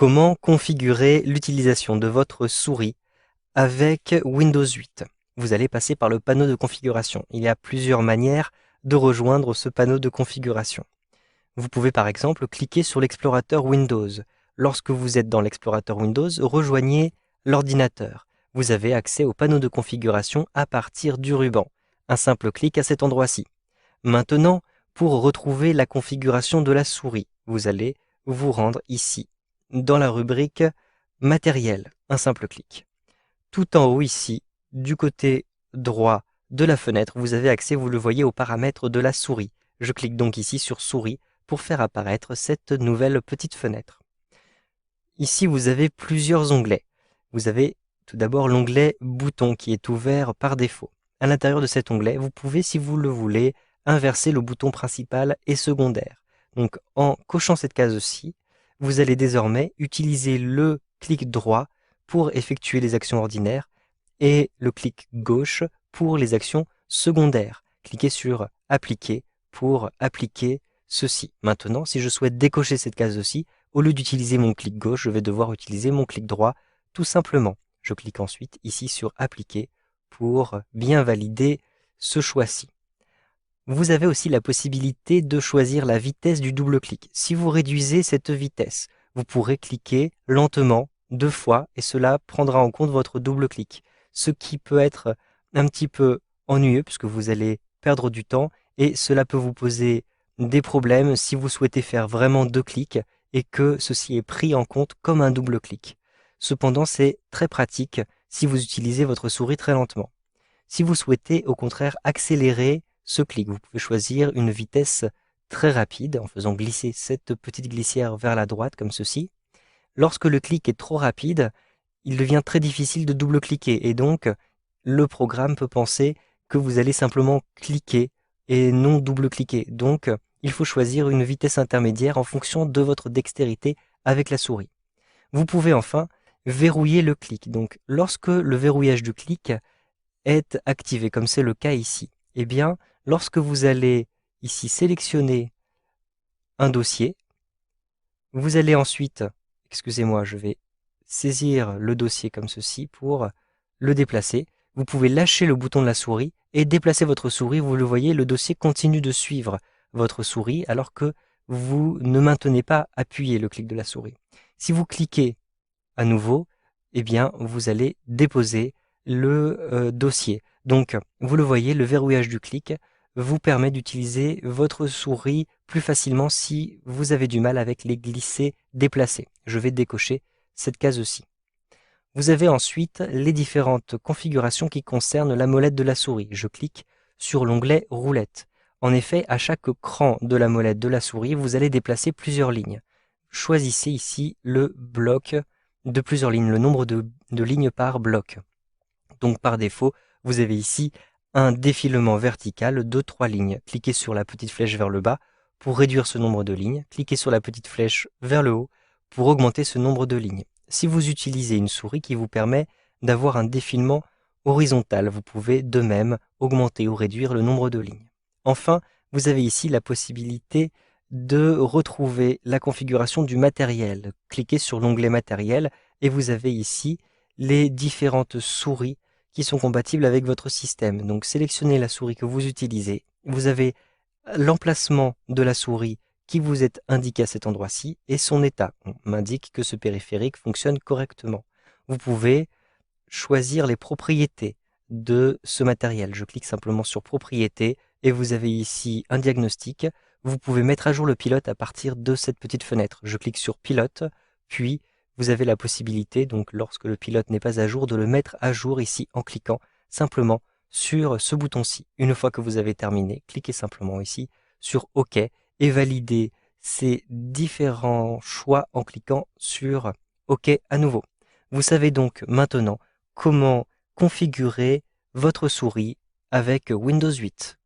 Comment configurer l'utilisation de votre souris avec Windows 8? Vous allez passer par le panneau de configuration. Il y a plusieurs manières de rejoindre ce panneau de configuration. Vous pouvez par exemple cliquer sur l'explorateur Windows. Lorsque vous êtes dans l'explorateur Windows, rejoignez l'ordinateur. Vous avez accès au panneau de configuration à partir du ruban. Un simple clic à cet endroit-ci. Maintenant, pour retrouver la configuration de la souris, vous allez vous rendre ici, dans la rubrique Matériel. Un simple clic. Tout en haut ici, du côté droit de la fenêtre, vous avez accès, vous le voyez, aux paramètres de la souris. Je clique donc ici sur souris pour faire apparaître cette nouvelle petite fenêtre. Ici, vous avez plusieurs onglets. Vous avez tout d'abord l'onglet bouton qui est ouvert par défaut. À l'intérieur de cet onglet, vous pouvez, si vous le voulez, inverser le bouton principal et secondaire. Donc, en cochant cette case-ci, vous allez désormais utiliser le clic droit pour effectuer les actions ordinaires et le clic gauche pour les actions secondaires. Cliquez sur appliquer pour appliquer ceci. Maintenant, si je souhaite décocher cette case-ci, au lieu d'utiliser mon clic gauche, je vais devoir utiliser mon clic droit tout simplement. Je clique ensuite ici sur appliquer pour bien valider ce choix-ci. Vous avez aussi la possibilité de choisir la vitesse du double clic. Si vous réduisez cette vitesse, vous pourrez cliquer lentement 2 fois et cela prendra en compte votre double clic. Ce qui peut être un petit peu ennuyeux puisque vous allez perdre du temps et cela peut vous poser des problèmes si vous souhaitez faire vraiment 2 clics et que ceci est pris en compte comme un double clic. Cependant, c'est très pratique si vous utilisez votre souris très lentement. Si vous souhaitez au contraire accélérer ce clic, vous pouvez choisir une vitesse très rapide en faisant glisser cette petite glissière vers la droite comme ceci. Lorsque le clic est trop rapide, il devient très difficile de double-cliquer et donc le programme peut penser que vous allez simplement cliquer et non double-cliquer. Donc il faut choisir une vitesse intermédiaire en fonction de votre dextérité avec la souris. Vous pouvez enfin verrouiller le clic. Donc lorsque le verrouillage du clic est activé, comme c'est le cas ici, eh bien lorsque vous allez ici sélectionner un dossier, vous allez ensuite, excusez-moi, je vais saisir le dossier comme ceci pour le déplacer. Vous pouvez lâcher le bouton de la souris et déplacer votre souris. Vous le voyez, le dossier continue de suivre votre souris alors que vous ne maintenez pas appuyé le clic de la souris. Si vous cliquez à nouveau, eh bien, vous allez déposer le dossier. Donc, vous le voyez, le verrouillage du clic vous permet d'utiliser votre souris plus facilement si vous avez du mal avec les glisser déplacés. Je vais décocher cette case-ci. Vous avez ensuite les différentes configurations qui concernent la molette de la souris. Je clique sur l'onglet roulette. En effet, à chaque cran de la molette de la souris, vous allez déplacer plusieurs lignes. Choisissez ici le bloc de plusieurs lignes, le nombre de lignes par bloc. Donc par défaut, vous avez ici un défilement vertical de 3 lignes. Cliquez sur la petite flèche vers le bas pour réduire ce nombre de lignes. Cliquez sur la petite flèche vers le haut pour augmenter ce nombre de lignes. Si vous utilisez une souris qui vous permet d'avoir un défilement horizontal, vous pouvez de même augmenter ou réduire le nombre de lignes. Enfin, vous avez ici la possibilité de retrouver la configuration du matériel. Cliquez sur l'onglet matériel et vous avez ici les différentes souris qui sont compatibles avec votre système. Donc sélectionnez la souris que vous utilisez. Vous avez l'emplacement de la souris qui vous est indiqué à cet endroit-ci et son état. On m'indique que ce périphérique fonctionne correctement. Vous pouvez choisir les propriétés de ce matériel. Je clique simplement sur propriétés et vous avez ici un diagnostic. Vous pouvez mettre à jour le pilote à partir de cette petite fenêtre. Je clique sur pilote, puis vous avez la possibilité, donc lorsque le pilote n'est pas à jour, de le mettre à jour ici en cliquant simplement sur ce bouton-ci. Une fois que vous avez terminé, cliquez simplement ici sur OK et validez ces différents choix en cliquant sur OK à nouveau. Vous savez donc maintenant comment configurer votre souris avec Windows 8.